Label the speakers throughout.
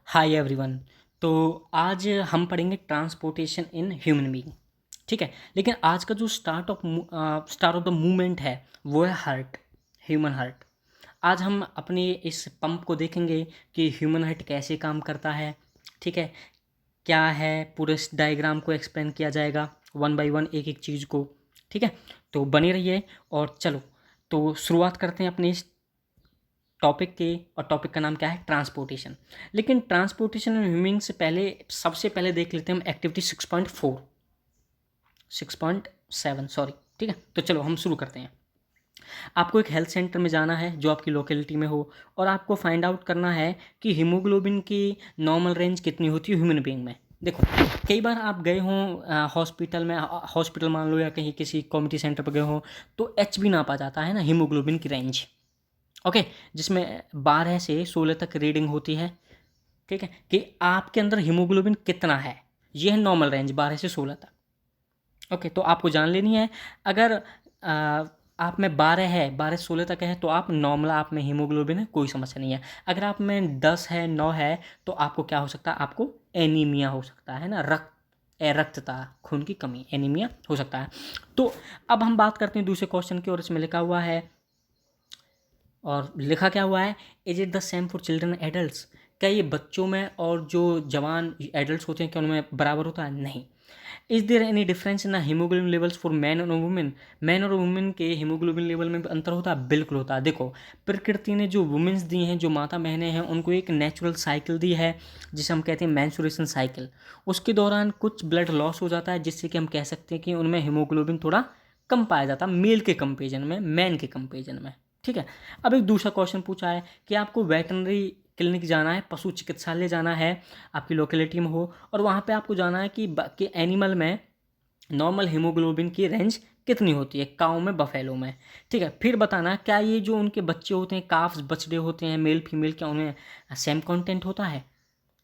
Speaker 1: Hi everyone. तो आज हम पढ़ेंगे ट्रांसपोर्टेशन इन ह्यूमन बीइंग। ठीक है, लेकिन आज का जो स्टार्ट ऑफ द मूवमेंट है वो है हार्ट, ह्यूमन हार्ट। आज हम अपने इस पंप को देखेंगे कि ह्यूमन हार्ट कैसे काम करता है। ठीक है, क्या है, पूरे इस डायग्राम को एक्सप्लेन किया जाएगा वन बाय वन, एक एक चीज़ को। ठीक है, तो बने रहिए और चलो तो शुरुआत करते हैं अपने इस टॉपिक के। और टॉपिक का नाम क्या है? ट्रांसपोर्टेशन। लेकिन ट्रांसपोर्टेशन एंड ह्यूमिंग से पहले सबसे पहले देख लेते हैं हम एक्टिविटी 6.4 6.7 सॉरी। ठीक है, तो चलो हम शुरू करते हैं। आपको एक हेल्थ सेंटर में जाना है जो आपकी लोकेलिटी में हो, और आपको फाइंड आउट करना है कि हीमोग्लोबिन की नॉर्मल रेंज कितनी होती है ह्यूमन बीइंग में। देखो, कई बार आप गए हों हॉस्पिटल में, हॉस्पिटल मान लो, या कहीं किसी कम्युनिटी सेंटर पर गए हों, तो HB नापा जाता है ना, हीमोग्लोबिन की रेंज। ओके, जिसमें 12 से 16 तक रीडिंग होती है। ठीक है, कि आपके अंदर हीमोग्लोबिन कितना है, ये है नॉर्मल रेंज 12 से 16 तक। ओके, तो आपको जान लेनी है। अगर आप में 12 है, 12 से 16 तक है, तो आप नॉर्मल, आप में हीमोग्लोबिन है, कोई समस्या नहीं है। अगर आप में 10 है, 9 है, तो आपको क्या हो सकता है? आपको एनीमिया हो सकता है ना, रक्तता, खून की कमी, एनीमिया हो सकता है। तो अब हम बात करते हैं दूसरे क्वेश्चन की, और इसमें लिखा हुआ है, और लिखा क्या हुआ है, is it the same for children adults? क्या ये बच्चों में और जो जवान एडल्ट्स होते हैं, क्या उनमें बराबर होता है? नहीं। Is there any difference in haemoglobin levels for man और वुमेन? मैन और वुमेन के हीमोग्लोबिन लेवल में भी अंतर होता है? बिल्कुल होता है। देखो, प्रकृति ने जो वुमेन्स दी हैं, जो माता बहनें हैं, उनको एक नेचुरल साइकिल दी है जिसे हम कहते हैं मैंसुरेशन साइकिल। उसके दौरान कुछ ब्लड लॉस हो जाता है, जिससे कि हम कह सकते हैं कि उनमें हीमोग्लोबिन थोड़ा कम पाया जाता है मेल के कंपेरिजन में, मैन के कंपेरिजन में। ठीक है, अब एक दूसरा क्वेश्चन पूछा है कि आपको वेटनरी क्लिनिक जाना है, पशु चिकित्सालय जाना है, आपकी लोकेलिटी में हो, और वहाँ पे आपको जाना है कि एनिमल में नॉर्मल हीमोग्लोबिन की रेंज कितनी होती है, काऊ में, बफेलो में। ठीक है, फिर बताना क्या ये जो उनके बच्चे होते हैं, काफ्स, बछड़े होते हैं, मेल फीमेल, क्या उनमें सेम कंटेंट होता है?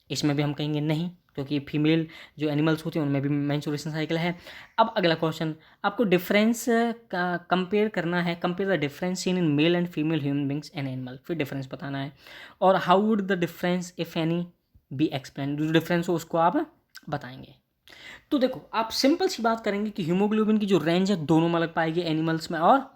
Speaker 1: इसमें भी हम कहेंगे नहीं, क्योंकि फीमेल जो एनिमल्स होते हैं उनमें भी मेंस्ट्रुएशन साइकिल है। अब अगला क्वेश्चन, आपको डिफरेंस का कंपेयर करना है, compare the difference in male and female human beings and animal, फिर डिफरेंस बताना है। और how would the difference if any B explain, जो डिफरेंस हो उसको आप बताएंगे। तो देखो, आप सिंपल सी बात करेंगे कि हीमोग्लोबिन की जो रेंज है दोनों में अलग पाएगी, एनिमल्स और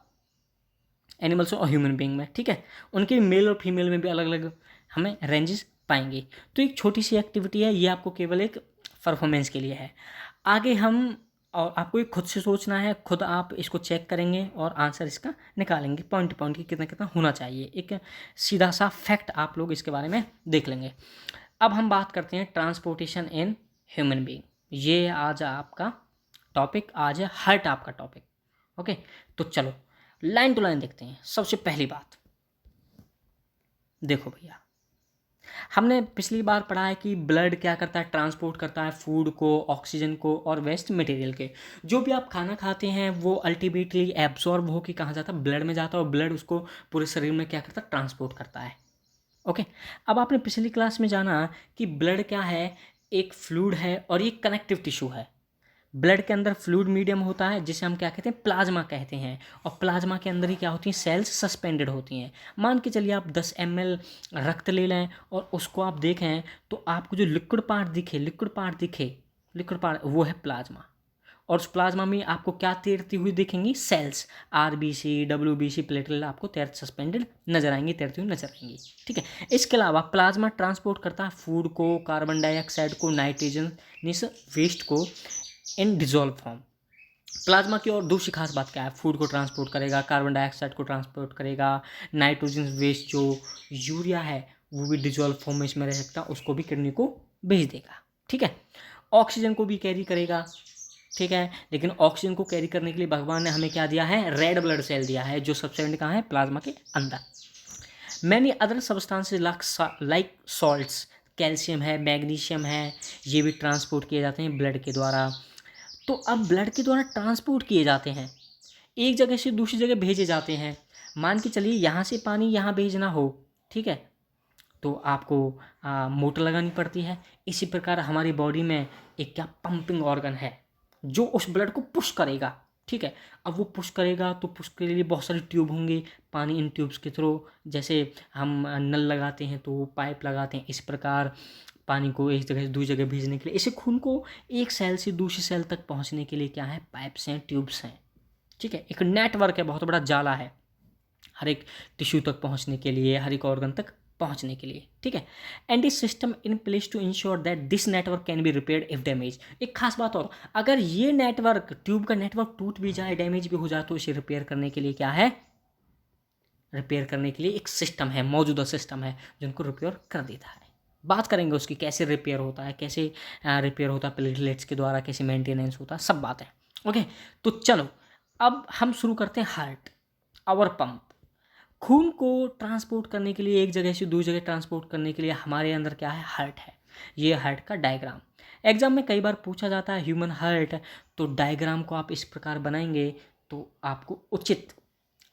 Speaker 1: ह्यूमन बीइंग में। ठीक है, उनके मेल और फीमेल में भी अलग अलग हमें रेंजेस पाएंगे। तो एक छोटी सी एक्टिविटी है ये, आपको केवल एक परफॉर्मेंस के लिए है। आगे हम, और आपको ये खुद से सोचना है, खुद आप इसको चेक करेंगे और आंसर इसका निकालेंगे, पॉइंट पॉइंट की कितना कितना होना चाहिए। एक सीधा सा फैक्ट आप लोग इसके बारे में देख लेंगे। अब हम बात करते हैं ट्रांसपोर्टेशन इन ह्यूमन बीइंग। ये आज आपका टॉपिक, आज है हार्ट आपका टॉपिक। ओके, तो चलो लाइन टू लाइन देखते हैं। सबसे पहली बात देखो भैया, हमने पिछली बार पढ़ा है कि ब्लड क्या करता है, ट्रांसपोर्ट करता है फूड को, ऑक्सीजन को और वेस्ट मटेरियल के। जो भी आप खाना खाते हैं वो अल्टीमेटली एब्जॉर्ब हो के कहाँ जाता है? ब्लड में जाता है, और ब्लड उसको पूरे शरीर में क्या करता है? ट्रांसपोर्ट करता है। ओके, अब आपने पिछली क्लास में जाना कि ब्लड क्या है, एक फ्लूइड है और ये कनेक्टिव टिश्यू है। ब्लड के अंदर फ्लूइड मीडियम होता है जिसे हम क्या कहते हैं? प्लाज्मा कहते हैं। और प्लाज्मा के अंदर ही क्या होती हैं? सेल्स सस्पेंडेड होती हैं। मान के चलिए आप 10 ml रक्त ले लें और उसको आप देखें, तो आपको जो लिक्विड पार्ट वो है प्लाज्मा। और उस प्लाज्मा में आपको क्या तैरती हुई दिखेंगी? सेल्स, RBC, WBC, प्लेटलेट आपको तैरते सस्पेंडेड नजर आएंगी, तैरती हुई नजर आएंगी। ठीक है, इसके अलावा प्लाज्मा ट्रांसपोर्ट करता है फूड को, कार्बन डाइऑक्साइड को, नाइट्रोजन वेस्ट को इन डिजोल्व फॉर्म। प्लाज्मा की और दूसरी खास बात क्या है? फूड को ट्रांसपोर्ट करेगा, कार्बन डाइऑक्साइड को ट्रांसपोर्ट करेगा, नाइट्रोजन वेस्ट जो यूरिया है वो भी डिजोल्व फॉर्म में इसमें रह सकता है, उसको भी किडनी को भेज देगा। ठीक है, ऑक्सीजन को भी कैरी करेगा। ठीक है, लेकिन ऑक्सीजन को कैरी करने के लिए भगवान ने हमें क्या दिया है? रेड ब्लड सेल दिया है, जो सब्सटेंट कहाँ है? प्लाज्मा के अंदर। Many other substances like salts, calcium है, मैग्नीशियम है, ये भी ट्रांसपोर्ट किए जाते हैं ब्लड के द्वारा। तो अब ब्लड के द्वारा ट्रांसपोर्ट किए जाते हैं, एक जगह से दूसरी जगह भेजे जाते हैं। मान के चलिए यहाँ से पानी यहाँ भेजना हो, ठीक है, तो आपको मोटर लगानी पड़ती है। इसी प्रकार हमारी बॉडी में एक क्या पंपिंग ऑर्गन है जो उस ब्लड को पुश करेगा। ठीक है, अब वो पुश करेगा तो पुश के लिए बहुत सारे ट्यूब होंगे, पानी इन ट्यूब्स के थ्रू, जैसे हम नल लगाते हैं तो पाइप लगाते हैं, इस प्रकार पानी को एक जगह से दूसरी जगह भेजने के लिए। इसे खून को एक सेल से दूसरी सेल तक पहुंचने के लिए क्या है, पाइप्स हैं, ट्यूब्स हैं, ठीक है। एक नेटवर्क है, बहुत बड़ा जाला है हर एक टिश्यू तक पहुंचने के लिए, हर एक ऑर्गन तक पहुंचने के लिए, ठीक है। And this system in place to ensure that this network can be repaired if damage. एक खास बात और, अगर ये नेटवर्क, ट्यूब का नेटवर्क टूट भी जाए, डैमेज भी हो जाए, तो इसे रिपेयर करने के लिए क्या है, रिपेयर करने के लिए एक सिस्टम है, मौजूदा सिस्टम है जो उनको रिपेयर कर देता है। बात करेंगे उसकी, कैसे रिपेयर होता है, कैसे रिपेयर होता है प्लेटलेट्स के द्वारा, कैसे मेंटेनेंस होता है, सब बात है। ओके, तो चलो अब हम शुरू करते हैं हार्ट, आवर पंप। खून को ट्रांसपोर्ट करने के लिए, एक जगह से दूसरी जगह ट्रांसपोर्ट करने के लिए हमारे अंदर क्या है, हार्ट है। ये हार्ट का डायग्राम एग्जाम में कई बार पूछा जाता है, ह्यूमन हार्ट। तो डायग्राम को आप इस प्रकार बनाएंगे तो आपको उचित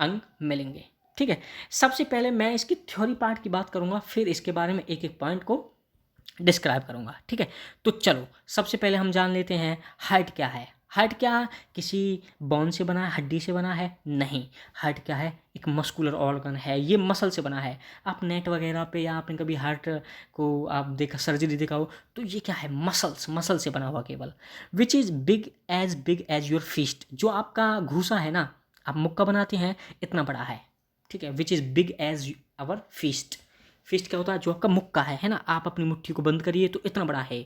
Speaker 1: अंक मिलेंगे, ठीक है। सबसे पहले मैं इसकी थ्योरी पार्ट की बात करूंगा, फिर इसके बारे में एक एक पॉइंट को डिस्क्राइब करूंगा, ठीक है। तो चलो सबसे पहले हम जान लेते हैं हार्ट क्या है। हार्ट क्या किसी बोन से बना है, हड्डी से बना है? नहीं। हार्ट क्या है, एक मस्कुलर ऑर्गन है, ये मसल से बना है। आप नेट वगैरह पे या आपने कभी हार्ट को आप देखा, सर्जरी देखा हो, तो ये क्या है, मसल से बना हुआ केवल। Which is big as your fist. जो आपका घूसा है ना, आप मुक्का बनाते हैं, इतना बड़ा है, ठीक है। Which is big as our fist. Fist क्या होता है, जो आपका मुक्का है ना, आप अपनी मुट्ठी को बंद करिए तो इतना बड़ा है।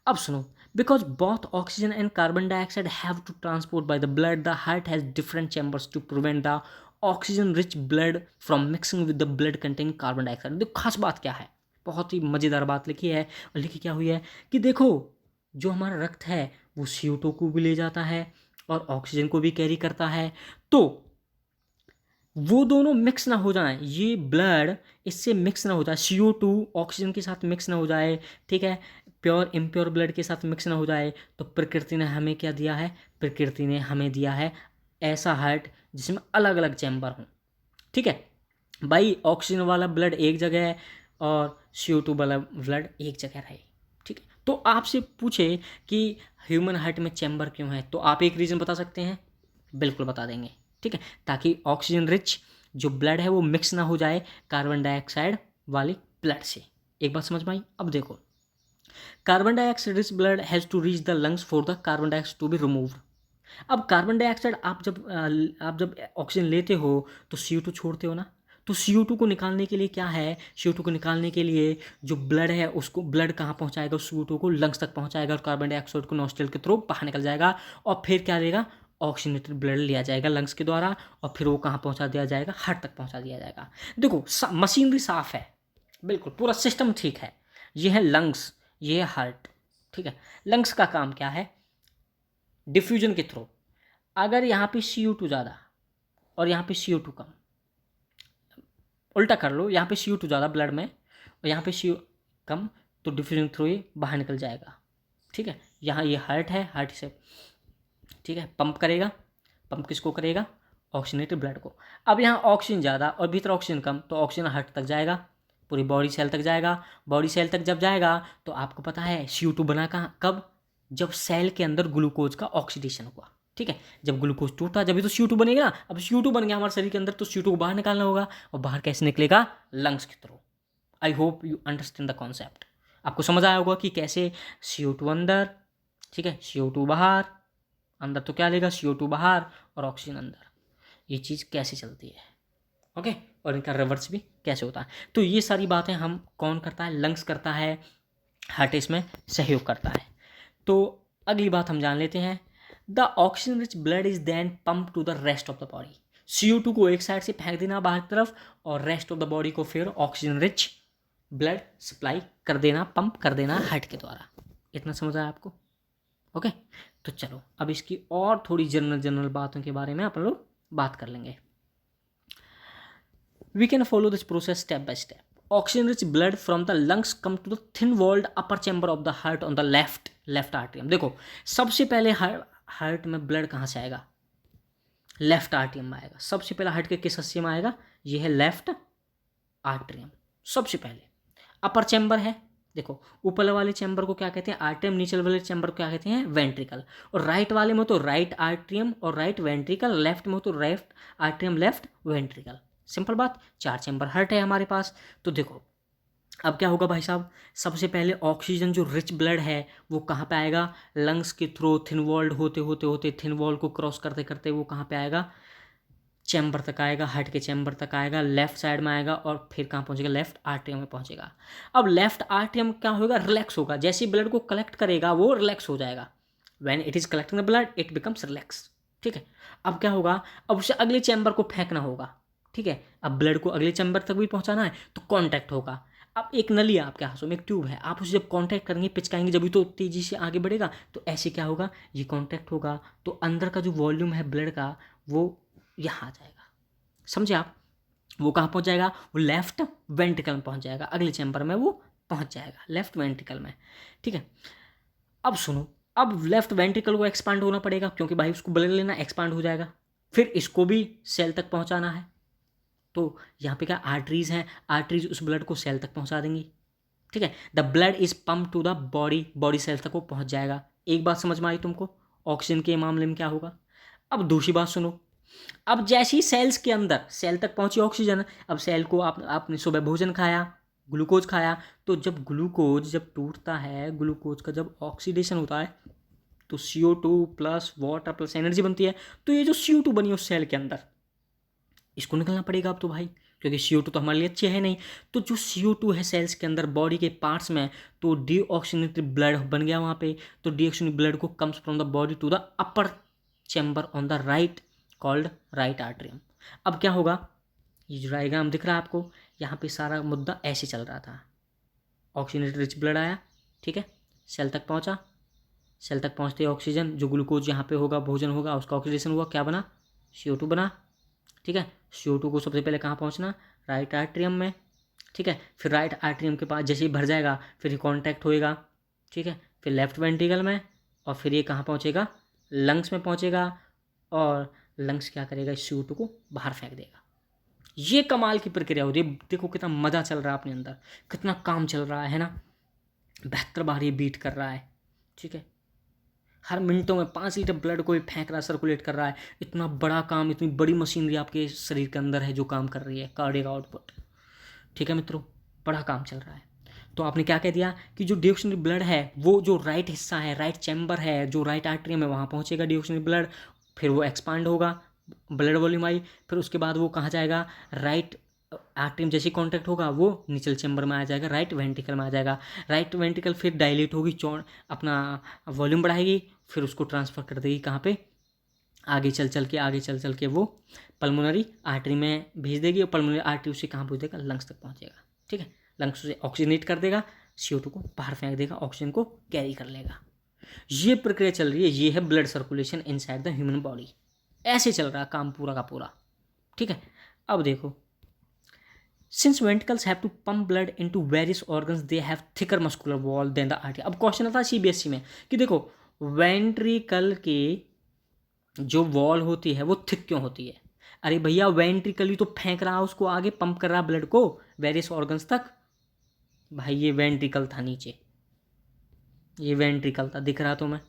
Speaker 1: अब सुनो, because both oxygen and carbon dioxide have to transport by the blood, the heart has different chambers to prevent the oxygen rich blood from mixing with the blood containing carbon dioxide. देखो खास बात क्या है, बहुत ही मज़ेदार बात लिखी है, और लिखी क्या हुई है कि देखो जो हमारा रक्त है वो CO2 को भी ले जाता है और ऑक्सीजन को भी कैरी करता है। तो वो दोनों मिक्स ना हो जाए, ये ब्लड इससे मिक्स ना हो जाए, CO2 ऑक्सीजन के साथ मिक्स ना हो जाए, ठीक है, प्योर इम्प्योर ब्लड के साथ मिक्स ना हो जाए। तो प्रकृति ने हमें क्या दिया है, प्रकृति ने हमें दिया है ऐसा हार्ट जिसमें अलग अलग चैम्बर हों, ठीक है। भाई ऑक्सीजन वाला ब्लड एक जगह है और CO2 वाला ब्लड एक जगह रहे, ठीक है। तो आपसे पूछे कि ह्यूमन हार्ट में चैम्बर क्यों है, तो आप एक रीज़न बता सकते हैं? बिल्कुल बता देंगे, ठीक है। ताकि ऑक्सीजन रिच जो ब्लड है वो मिक्स ना हो जाए कार्बन डाइऑक्साइड वाली ब्लड से। एक बात समझ में आई? अब देखो, carbon dioxide rich blood has to reach the lungs for the carbon dioxide to be removed. अब कार्बन डाइऑक्साइड आप जब ऑक्सीजन लेते हो तो CO2 छोड़ते हो ना, तो CO2 को निकालने के लिए क्या है, CO2 को निकालने के लिए जो ब्लड है उसको, ब्लड कहाँ पहुँचाएगा, उस CO2 को लंग्स तक पहुँचाएगा और कार्बन डाइऑक्साइड को नॉस्ट्रल के थ्रू बाहर निकल जाएगा, और फिर क्या देगा, ऑक्सीजनेटेड ब्लड लिया जाएगा लंग्स के द्वारा, और फिर वो कहाँ पहुँचा दिया जाएगा, हार्ट तक पहुँचा दिया जाएगा। देखो मशीनरी साफ है, बिल्कुल पूरा सिस्टम ठीक है। ये है लंग्स, ये है हार्ट, ठीक है। लंग्स का काम क्या है, डिफ्यूजन के थ्रू, अगर यहाँ पे CO2 ज़्यादा और यहाँ पे CO2 कम, उल्टा कर लो, यहाँ पे CO2 ज़्यादा ब्लड में और यहाँ पे CO कम, तो डिफ्यूजन थ्रू ये बाहर निकल जाएगा, ठीक है। यहाँ ये हार्ट है, हार्ट से, ठीक है, पंप करेगा। पंप किसको करेगा, ऑक्सीजनेटेड ब्लड को। अब यहाँ ऑक्सीजन ज़्यादा और भीतर ऑक्सीजन कम, तो ऑक्सीजन हार्ट तक जाएगा, पूरी बॉडी सेल तक जाएगा। बॉडी सेल तक जब जाएगा तो आपको पता है CO2 बना कहाँ, कब, जब सेल के अंदर ग्लूकोज का ऑक्सीडेशन हुआ, ठीक है। जब ग्लूकोज टूटा जब तो CO2 बनेगा ना। अब CO2 बन गया हमारे शरीर के अंदर, तो CO2 को बाहर निकालना होगा, और बाहर कैसे निकलेगा, लंग्स के through. I hope you understand the concept. आपको समझ आया होगा कि कैसे CO2 अंदर, ठीक है, CO2 बाहर, अंदर तो क्या लेगा, CO2 बाहर और ऑक्सीजन अंदर, ये चीज़ कैसे चलती है, ओके। और इनका रिवर्स भी कैसे होता है। तो ये सारी बातें हम कौन करता है, लंग्स करता है, हार्ट इसमें सहयोग करता है। तो अगली बात हम जान लेते हैं, the oxygen rich blood is then pump to the rest of the body. CO2 को एक साइड से फेंक देना बाहर की तरफ, और रेस्ट ऑफ द बॉडी को फिर ऑक्सीजन रिच ब्लड सप्लाई कर देना, पंप कर देना हार्ट के द्वारा। इतना समझ आया आपको, ओके। तो चलो अब इसकी और थोड़ी जनरल बातों के बारे में अपन लोग बात कर लेंगे। We can follow this process step by step. Oxygen-rich blood from the lungs come to the thin-walled upper chamber of the heart on the left atrium. देखो सबसे पहले हार्ट में ब्लड कहाँ से आएगा, लेफ्ट आर्ट्रियम में आएगा। सबसे पहले हार्ट के किस हिस्से में आएगा, ये है लेफ्ट आर्ट्रियम। सबसे पहले अपर चैम्बर है, देखो ऊपर वाले चैम्बर को क्या कहते हैं, आर्ट्रियम, नीचे वाले चैम्बर को क्या कहते हैं, वेंट्रिकल। और राइट वाले में तो राइट आर्ट्रियम और राइट वेंट्रिकल, लेफ्ट में तो left atrium left ventricle. Simple बात, 4 चैम्बर हार्ट है हमारे पास। तो देखो अब क्या होगा भाई साहब, सबसे पहले ऑक्सीजन जो रिच ब्लड है वो कहाँ पे आएगा, लंग्स के थ्रू थिन वॉल्ड होते होते होते थिन वॉल को क्रॉस करते करते वो कहाँ पे आएगा, चैम्बर तक आएगा, हार्ट के चैम्बर तक आएगा, लेफ्ट साइड में आएगा और फिर कहाँ पहुँचेगा, लेफ्ट आर्टरियम में पहुँचेगा। अब लेफ्ट आर्टरियम क्या होगा, रिलैक्स होगा, जैसे ही ब्लड को कलेक्ट करेगा वो रिलैक्स हो जाएगा। When it is collecting the blood it becomes relax. ठीक है, अब क्या होगा, अब उसे अगले चैम्बर को फेंकना होगा। ठीक है, अब ब्लड को अगले चैम्बर तक भी पहुँचाना है तो कॉन्टैक्ट होगा। अब एक नली है आपके हाथों में, एक ट्यूब है, आप उसे जब कांटेक्ट करेंगे पिचकाएंगे जब भी तो तेज़ी से आगे बढ़ेगा, तो ऐसे क्या होगा, ये कांटेक्ट होगा तो अंदर का जो वॉल्यूम है ब्लड का वो यहाँ आ जाएगा। समझे आप, वो कहाँ पहुँच जाएगा, वो लेफ्ट वेंट्रिकल में पहुँच जाएगा, अगले चैम्बर में वो पहुँच जाएगा लेफ्ट वेंट्रिकल में। ठीक है, अब सुनो, अब लेफ्ट वेंट्रिकल को एक्सपांड होना पड़ेगा क्योंकि भाई उसको ब्लड लेना, एक्सपांड हो जाएगा, फिर इसको भी सेल तक पहुँचाना है। तो यहाँ पे क्या आर्टरीज हैं, आर्टरीज उस ब्लड को सेल तक पहुँचा देंगी। ठीक है, the blood is pump to the body, body cell तक वो पहुँच जाएगा। एक बात समझ में आई तुमको, ऑक्सीजन के मामले में क्या होगा। अब दूसरी बात सुनो, अब जैसे ही सेल्स के अंदर सेल तक पहुंची ऑक्सीजन, अब सेल को आपने सुबह भोजन खाया, ग्लूकोज खाया, तो जब ग्लूकोज जब टूटता है, ग्लूकोज का जब ऑक्सीडेशन होता है तो CO2 plus water plus energy बनती है। तो ये जो CO2 बनी उस सेल के अंदर, इसको निकलना पड़ेगा अब तो भाई, क्योंकि CO2 तो हमारे लिए अच्छे है नहीं। तो जो CO2 है सेल्स के अंदर बॉडी के पार्ट्स में, तो डीऑक्सीनेटेड ब्लड बन गया वहाँ पे। तो डीऑक्सीनेटेड ब्लड को comes from the body to the upper chamber on the right called right atrium. अब क्या होगा, ये जो डायग्राम दिख रहा है आपको, यहाँ पे सारा मुद्दा ऐसे चल रहा था। ऑक्सीजनेटेड रिच ब्लड आया, ठीक है, सेल तक पहुँचा, सेल तक पहुँचते ही ऑक्सीजन जो ग्लूकोज यहाँ पे होगा, भोजन होगा, उसका ऑक्सीडेशन हुआ, क्या बना, CO2 बना। ठीक है, CO2 को सबसे पहले कहाँ पहुँचना, राइट आर्टरियम में। ठीक है, फिर राइट आर्टरियम के पास जैसे ही भर जाएगा फिर कॉन्टैक्ट होएगा। ठीक है, फिर लेफ्ट वेंट्रिकल में, और फिर ये कहाँ पहुँचेगा, लंग्स में पहुँचेगा, और लंग्स क्या करेगा, इस CO2 को बाहर फेंक देगा। ये कमाल की प्रक्रिया होती है। देखो कितना मज़ा चल रहा है अपने अंदर, कितना काम चल रहा है ना, 72 बार ये बीट कर रहा है। ठीक है, हर मिनटों में 5 लीटर ब्लड को भी फेंक रहा है, सर्कुलेट कर रहा है। इतना बड़ा काम, इतनी बड़ी मशीनरी आपके शरीर के अंदर है जो काम कर रही है, कार्डियक आउटपुट। ठीक है मित्रों, बड़ा काम चल रहा है। तो आपने क्या कह दिया कि जो डिऑक्सीजनेटेड ब्लड है वो जो राइट हिस्सा है, राइट चैम्बर है, जो राइट आर्टरियम है, वहाँ पहुँचेगा डिऑक्सीजनेटेड ब्लड, फिर वो एक्सपांड होगा, ब्लड वॉल्यूम आई, फिर उसके बाद वो कहाँ जाएगा, राइट आर्टरियम जैसे कॉन्टैक्ट होगा वो निचल चैम्बर में आ जाएगा, राइट वेंट्रिकल में आ जाएगा। राइट वेंट्रिकल फिर डायलेट होगी, अपना वॉल्यूम बढ़ाएगी, फिर उसको ट्रांसफ़र कर देगी कहाँ पे, आगे चल चल के वो पल्मोनरी आर्टरी में भेज देगी, और पल्मोनरी आर्टरी उसे कहाँ पहुँच देगा, लंग्स तक पहुँचेगा। ठीक है, लंग्स उसे ऑक्सीजनेट कर देगा, CO2 को बाहर फेंक देगा, ऑक्सीजन को कैरी कर लेगा। ये प्रक्रिया चल रही है, ये है blood circulation inside the human body. ऐसे चल रहा है काम पूरा का पूरा। ठीक है, अब देखो, since ventricles have to pump blood into various organs they have thicker muscular wall than the artery. अब क्वेश्चन आता है CBSE में कि देखो वेंट्रिकल के जो वॉल होती है वो थिक क्यों होती है। अरे भैया वेंट्रिकल ही तो फेंक रहा है उसको आगे, पंप कर रहा है ब्लड को वेरियस ऑर्गन्स तक। भाई ये वेंट्रिकल था नीचे, ये वेंट्रिकल था, दिख रहा तुम्हें,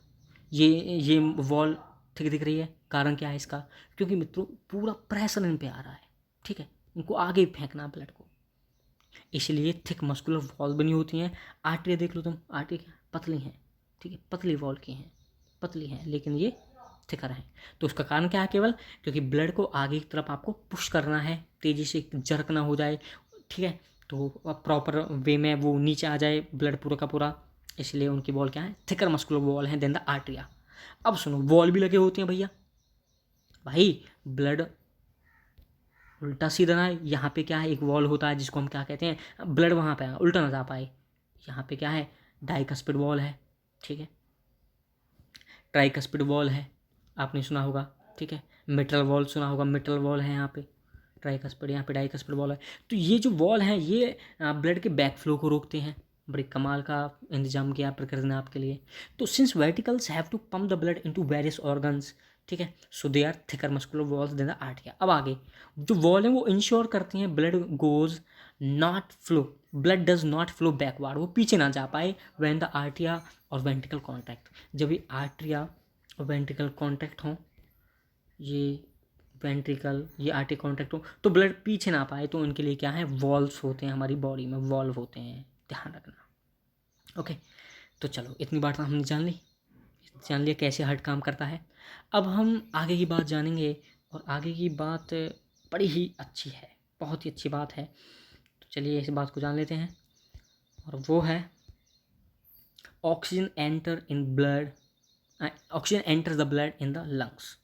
Speaker 1: ये वॉल थिक दिख रही है। कारण क्या है इसका, क्योंकि मित्रों पूरा प्रेशर इन पे आ रहा है। ठीक है, इनको आगे फेंकना ब्लड को, इसलिए थिक मस्कुलर वॉल बनी होती हैं। आर्टरी देख लो तुम, आर्टरी क्या पतली हैं, ठीक है, पतली वॉल की हैं, पतली हैं, लेकिन ये थिकर हैं। तो उसका कारण क्या है, केवल क्योंकि ब्लड को आगे की तरफ आपको पुश करना है, तेज़ी से जर्क ना हो जाए। ठीक है, तो प्रॉपर वे में वो नीचे आ जाए ब्लड पूरा का पूरा, इसलिए उनकी वॉल क्या है, थिकर मस्कुलर वॉल है देन द आर्टरिया। अब सुनो, वॉल भी लगे होते हैं भैया, भाई ब्लड उल्टा सीधा ना, यहाँ पे क्या है, एक वॉल होता है जिसको हम क्या कहते हैं, ब्लड वहाँ पे उल्टा ना जा पाए। यहाँ पे क्या है, डाइकस्पिड वॉल है। ठीक है, ट्राइकस्पिड वॉल है, आपने सुना होगा। ठीक है, मिट्रल वॉल सुना होगा, मिट्रल वॉल है यहाँ पे, ट्राइकस्पिड, यहाँ पे डाइकस्पिड वॉल है। तो ये जो वॉल हैं ये ब्लड के बैक फ्लो को रोकते हैं। बड़े कमाल का इंतजाम किया प्रकृति ने आपके लिए। तो since ventricles have to pump the blood into various organs, ठीक है, so they are thicker muscular walls than the आर्टिया। अब आगे जो वॉल है वो इंश्योर करती हैं blood goes not flow, blood does not flow backward, वो पीछे ना जा पाए व्हेन द आर्टिया और वेंट्रिकल कॉन्टैक्ट, जब ये आर्टिया और वेंट्रिकल कॉन्टैक्ट हों, ये वेंट्रिकल, ये आर्टिक कॉन्ट्रैक्ट हो तो ब्लड पीछे ना पाए, तो उनके लिए क्या है, वॉल्व्स होते हैं हमारी बॉडी में, वॉल्व होते हैं, ध्यान रखना। ओके, तो चलो इतनी बात हमने जान लिया कैसे हार्ट काम करता है। अब हम आगे की बात जानेंगे, और आगे की बात बड़ी ही अच्छी है, बहुत ही अच्छी बात है। तो चलिए इस बात को जान लेते हैं, और वो है oxygen enter in blood, oxygen enter the blood in the lungs.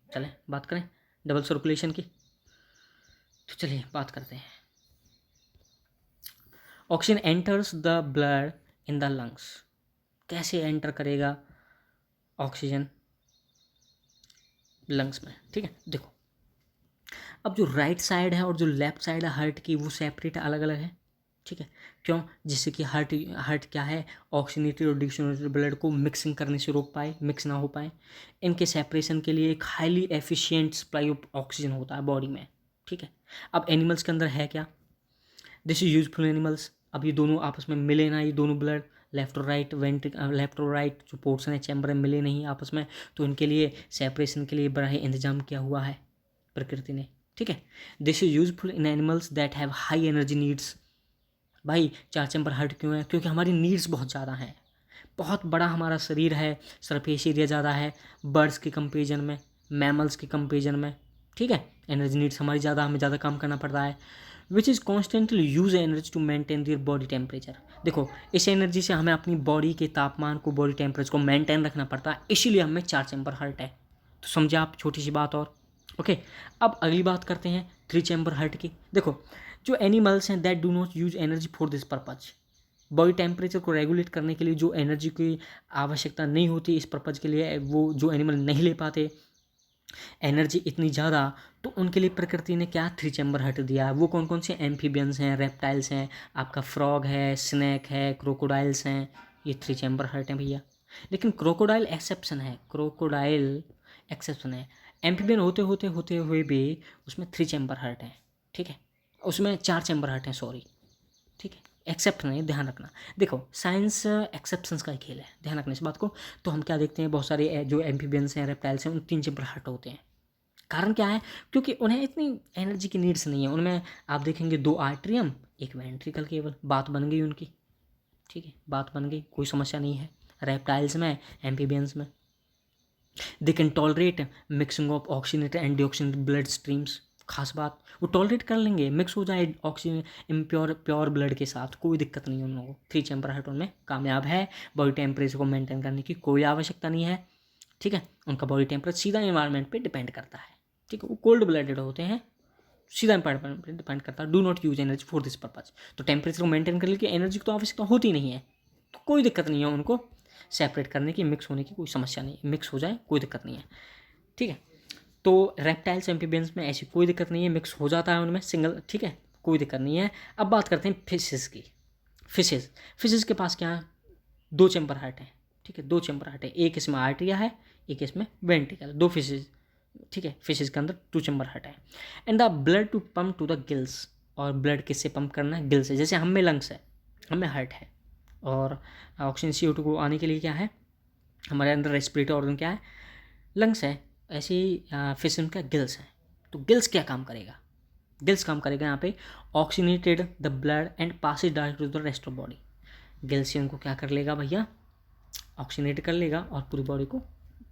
Speaker 1: चलें बात करें डबल सर्कुलेशन की, तो चलिए बात करते हैं। Oxygen enters the blood in the lungs, कैसे एंटर करेगा ऑक्सीजन लंग्स में, ठीक है। देखो, अब जो राइट साइड है और जो लेफ्ट साइड है हार्ट की, वो सेपरेट अलग अलग है, ठीक है। क्यों? जिससे कि हार्ट क्या है, ऑक्सीजनेटेड और डिऑक्सीजनेटेड ब्लड को मिक्सिंग करने से रोक पाए, मिक्स ना हो पाए। इनके सेपरेशन के लिए एक highly efficient supply of oxygen होता है बॉडी में, ठीक है। अब एनिमल्स के अंदर है क्या, दिस इज यूजफुल एनिमल्स। अब ये दोनों आपस में मिले ना, ये दोनों ब्लड लेफ्ट और राइट लेफ्ट और राइट जो पोर्शन है चैम्बर में मिले नहीं आपस में, तो इनके लिए सेपरेशन के लिए बड़ा ही इंतजाम किया हुआ है प्रकृति ने, ठीक है। This is useful in animals that have high energy needs. भाई 4 चैम्बर हार्ट क्यों है, क्योंकि हमारी नीड्स बहुत ज़्यादा हैं, बहुत बड़ा हमारा शरीर है, सरफेस एरिया ज़्यादा है बर्ड्स के कंपेरिजन में, मैमल्स के कंपेरिजन में, ठीक है। एनर्जी नीड्स हमारी ज़्यादा, हमें ज़्यादा काम करना पड़ता है, which is constantly use energy to maintain their body temperature. देखो, इस एनर्जी से हमें अपनी बॉडी के तापमान को, बॉडी टेम्परेचर को मेंटेन रखना पड़ता है, इसीलिए हमें 4 चैम्बर हार्ट है। तो समझे आप, छोटी सी बात और। ओके, अब अगली बात करते हैं 3 चैम्बर हार्ट की। देखो, जो एनिमल्स हैं that do not use energy for this purpose, body temperature को रेगुलेट करने के लिए जो एनर्जी की आवश्यकता नहीं होती इस पर्पज के लिए, वो जो एनिमल नहीं ले पाते एनर्जी इतनी ज़्यादा, तो उनके लिए प्रकृति ने क्या 3 चैम्बर हार्ट दिया है। वो कौन कौन से, एम्फीबियंस हैं, रेप्टाइल्स हैं, आपका फ्रॉग है, स्नैक है, क्रोकोडाइल्स हैं, ये 3 चैम्बर हार्ट हैं भैया। लेकिन क्रोकोडाइल एक्सेप्शन है, क्रोकोडाइल एक्सेप्शन है। एम्फीबियन होते हुए भी उसमें 3 चैम्बर हार्ट हैं, ठीक है, उसमें 4 चैम्बर हार्ट हैं, सॉरी, ठीक है। एक्सेप्ट नहीं, ध्यान रखना। देखो, साइंस एक्सेप्शंस का ही खेल है, ध्यान रखना इस बात को। तो हम क्या देखते हैं, बहुत सारे जो एम्फीबियंस हैं, रेप्टाइल्स हैं, उन 3 चैम्बर हार्ट होते हैं। कारण क्या है, क्योंकि उन्हें इतनी एनर्जी की नीड्स नहीं है। उनमें आप देखेंगे 2 आर्ट्रियम, एक वेंट्रिकल, केवल बात बन गई उनकी, ठीक है, बात बन गई, कोई समस्या नहीं है। रेप्टाइल्स में, एम्फीबियंस में, they can tolerate mixing of oxygenated and deoxygenated blood streams. खास बात, वो टॉलरेट कर लेंगे, मिक्स हो जाए ऑक्सीजन इम्प्योर प्योर ब्लड के साथ, कोई दिक्कत नहीं है उन लोगों को। 3 चैम्बर हार्ट उनमें कामयाब है, बॉडी टेम्परेचर को मेंटेन करने की कोई आवश्यकता नहीं है, ठीक है। उनका बॉडी टेम्परेचर सीधा इन्वायरमेंट पे डिपेंड करता है, ठीक है, वो कोल्ड ब्लडेड होते हैं, सीधा इन्वायरमेंट पे डिपेंड करता है। Do not use energy for this purpose, तो टेम्परेचर को मेंटेन करने की एनर्जी की तो आवश्यकता होती नहीं है, तो कोई दिक्कत नहीं है उनको सेपरेट करने की, मिक्स होने की कोई समस्या नहीं, मिक्स हो जाए कोई दिक्कत नहीं है, ठीक है। तो रेप्टाइल्स एम्फीबियंस में ऐसी कोई दिक्कत नहीं है, मिक्स हो जाता है उनमें सिंगल, ठीक है, कोई दिक्कत नहीं है। अब बात करते हैं फिशेस की। फिशेस के पास क्या है, 2 चैम्बर हार्ट है, ठीक है, 2 चैम्बर हार्ट है, एक इसमें आर्टरिया है, एक इसमें वेंट्रिकल, 2 फिशेज, ठीक है। फिशेज के अंदर 2 चैम्बर हार्ट है। And the blood to pump to the gills, और ब्लड किससे पंप करना है, गिल से। जैसे हम में लंग्स है, हम में हार्ट है, और ऑक्सीजन CO2 को आने के लिए क्या है, हमारे अंदर रेस्पिरेटरी ऑर्गन क्या है, लंग्स है। ऐसे ही फिश उनका गिल्स है। तो गिल्स क्या काम करेगा, गिल्स काम करेगा यहाँ पे oxygenated the blood and passes direct to the rest of body. Gills से उनको क्या कर लेगा भैया, ऑक्सीनेट कर लेगा और पूरी बॉडी को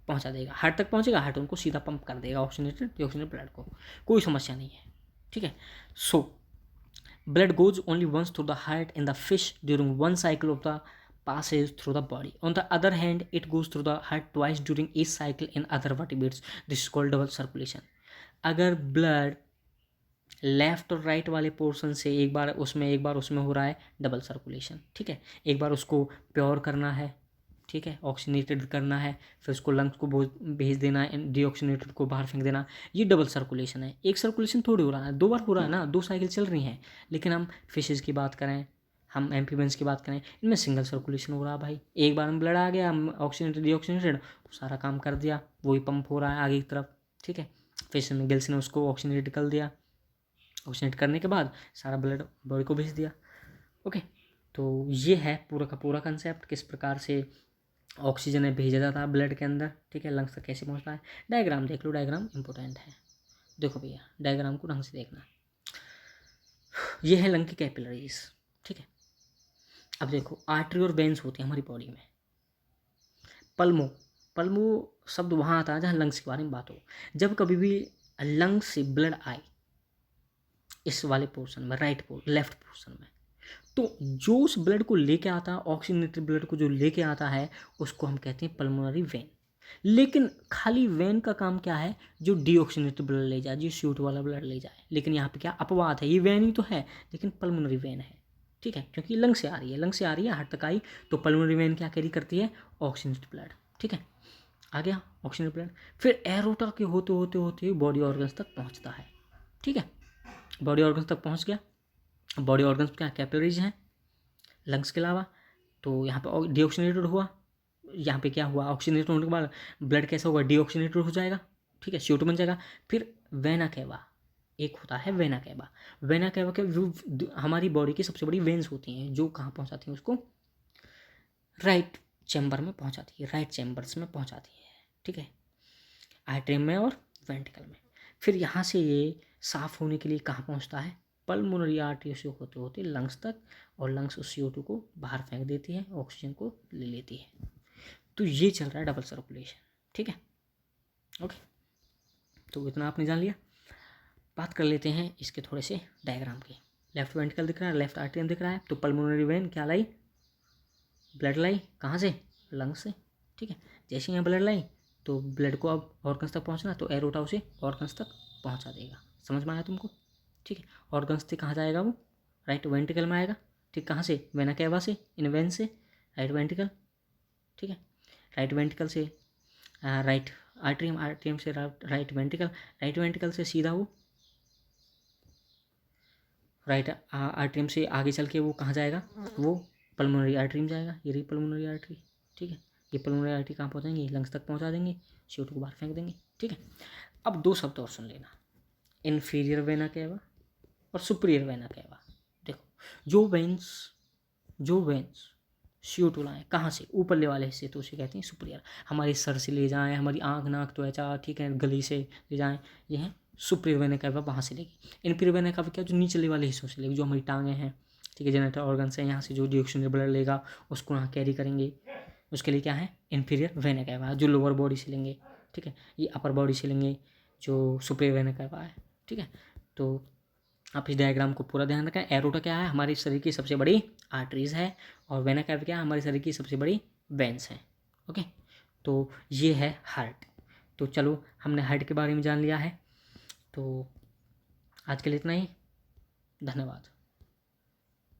Speaker 1: पहुँचा देगा, हार्ट तक पहुँचेगा, हार्ट उनको सीधा पंप कर देगा ऑक्सीनेटेड डिऑक्सीनेटेड ब्लड को, कोई समस्या नहीं है, ठीक है। सो blood goes only once through the heart in the fish during one cycle of the passes through the body. On the other hand, it goes through the heart twice during each cycle in other vertebrates. This is called double circulation. अगर blood left और right वाले portion से एक बार उसमें हो रहा है double circulation, ठीक है, एक बार उसको प्योर करना है, ठीक है, ऑक्सीनेटेड करना है, फिर उसको लंग्स को भेज देना है, डीऑक्सीनेटेड को बाहर फेंक देना, ये डबल सर्कुलेशन है। एक सर्कुलेशन थोड़ी हो रहा है, 2 बार हो रहा है ना, 2 साइकिल चल रही हैं। लेकिन हम फिशेज़ की बात करें, हम एम्फीबियंस की बात करें, इनमें सिंगल सर्कुलेशन हो रहा है भाई। एक बार में ब्लड आ गया, हम ऑक्सीनेटेड डीऑक्सीनेटेड सारा काम कर दिया, वही पंप हो रहा है आगे की तरफ, ठीक है। फिश में गिल्स ने उसको ऑक्सीनेट कर दिया, ऑक्सीनेट करने के बाद सारा ब्लड बॉडी को भेज दिया। ओके, तो ये है पूरा का पूरा कंसेप्ट, किस प्रकार से ऑक्सीजन भेजा जाता है ब्लड के अंदर, ठीक है, लंग्स तक कैसे पहुंचता है। डायग्राम देख लो, डायग्राम इंपॉर्टेंट है, देखो भैया डायग्राम को ढंग से देखना, ये है लंग की कैपिलरीज, ठीक है। अब देखो आर्टरी और वेन्स होती हैं हमारी बॉडी में। पल्मो, पल्मो शब्द वहाँ आता है जहाँ लंग्स के बारे में बात हो। जब कभी भी लंग्स से ब्लड आए इस वाले पोर्शन में, लेफ्ट पोर्शन में, तो जो उस ब्लड को लेके आता है, ऑक्सीजनेटेड ब्लड को जो लेके आता है, उसको हम कहते हैं पल्मोनरी वेन। लेकिन खाली वेन का काम क्या है, जो डीऑक्सीजनेटेड ब्लड ले जाए, जो CO2 वाला ब्लड ले जाए। लेकिन यहाँ पे क्या अपवाद है, ये वेन ही तो है लेकिन पल्मोनरी वेन है, ठीक है, क्योंकि लंग से आ रही है, लंग से आ रही है हार्ट तक आई, तो पल्मोनरी वेन क्या कैरी करती है, ऑक्सीजनेटेड ब्लड, ठीक है। आ गया ऑक्सीजनेटेड ब्लड, फिर एरोटा के होते होते होते बॉडी ऑर्गन्स तक पहुँचता है, ठीक है। बॉडी ऑर्गन्स तक पहुँच गया। बॉडी ऑर्गन्स क्या कैपिलरीज हैं लंग्स के अलावा, तो यहाँ पे डीऑक्सीजनेटेड हुआ, यहाँ पे क्या हुआ, ऑक्सीजनेटेड होने के बाद ब्लड कैसा होगा, डीऑक्सीजनेटेड हो जाएगा, ठीक है, CO2 बन जाएगा। फिर वेना कैवा, एक होता है वेना कैवा। वेना कैवा के हमारी बॉडी की सबसे बड़ी वेन्स होती हैं, जो कहाँ पहुँचाती हैं उसको, राइट चैम्बर में पहुँचाती है, राइट चैम्बर्स में पहुँचाती है, ठीक है, आर्टरियम में और वेंट्रिकल में। फिर यहाँ से ये साफ होने के लिए कहाँ पहुँचता है, पल्मोनरी आर्टरी से होते होते लंग्स तक, और लंग्स उस CO2 को बाहर फेंक देती है, ऑक्सीजन को ले लेती है। तो ये चल रहा है डबल सर्कुलेशन, ठीक है, ओके। तो इतना आपने जान लिया। बात कर लेते हैं इसके थोड़े से डायग्राम के। लेफ्ट वेंट्रिकल दिख रहा है, लेफ्ट आर्टरियम दिख रहा है, तो पल्मोनरी वेन क्या लाई, ब्लड लाई, कहाँ से, लंग्स से, ठीक है। जैसे यहाँ ब्लड लाई तो ब्लड को अब ऑर्गन्स तक पहुँचना, तो एरोटा उसे ऑर्गन्स तक पहुँचा देगा। समझ में आया तुमको, ठीक है। ऑर्गन्स से कहाँ जाएगा वो, राइट वेंट्रिकल में आएगा, ठीक, कहाँ से, वेना कैवा से, इन वेन से राइट वेंट्रिकल, ठीक है। राइट वेंट्रिकल से राइट आर्टरियम, आर्टरियम से राइट वेंट्रिकल, राइट वेंट्रिकल से सीधा वो राइट आर्टरियम से आगे चल के वो कहाँ जाएगा, वो पल्मोनरी आर्टरी में जाएगा, ये रही पल्मोनरी आर्टरी, ठीक है। ये पल्मोनरी आर्टरी कहाँ पहुँचाएंगे, लंग्स तक पहुँचा देंगे, CO2 को बाहर फेंक देंगे, ठीक है। अब दो शब्द और सुन लेना, इन्फीरियर वेना कैवा और सुपीरियर वेना कैवा। देखो जो वेंस CO2 लाएँ कहाँ से, ऊपरले वाले हिस्से, तो उसे कहते हैं सुपीरियर। हमारे सर से ले जाएँ, हमारी आँख नाक त्वचा, ठीक है, गली से ले जाएँ, ये है सुपीरियर वेना कैवा, वहाँ से लेगी। इन्फीरियर वेना कैवा क्या, जो नीचले वाले हिस्सों से लेगी, जो हमारी टांगें हैं, ठीक है, जेनिटल ऑर्गन्स हैं, यहाँ से जो डीऑक्सीजनेटेड ब्लड लेगा उसको यहाँ कैरी करेंगे, उसके लिए क्या है, इन्फीरियर वेना कैवा। जो लोअर बॉडी से लेंगे, ठीक है, ये अपर बॉडी से लेंगे, जो सुपीरियर वेना कैवा है, ठीक है। तो आप इस डायग्राम को पूरा ध्यान रखें। एरोटा क्या है, हमारे शरीर की सबसे बड़ी आर्टरीज है, और वेना कैवा क्या है, हमारे शरीर की सबसे बड़ी वेन्स हैं, ओके। तो ये है हार्ट। तो चलो हमने हार्ट के बारे में जान लिया है, तो आज के लिए इतना ही, धन्यवाद।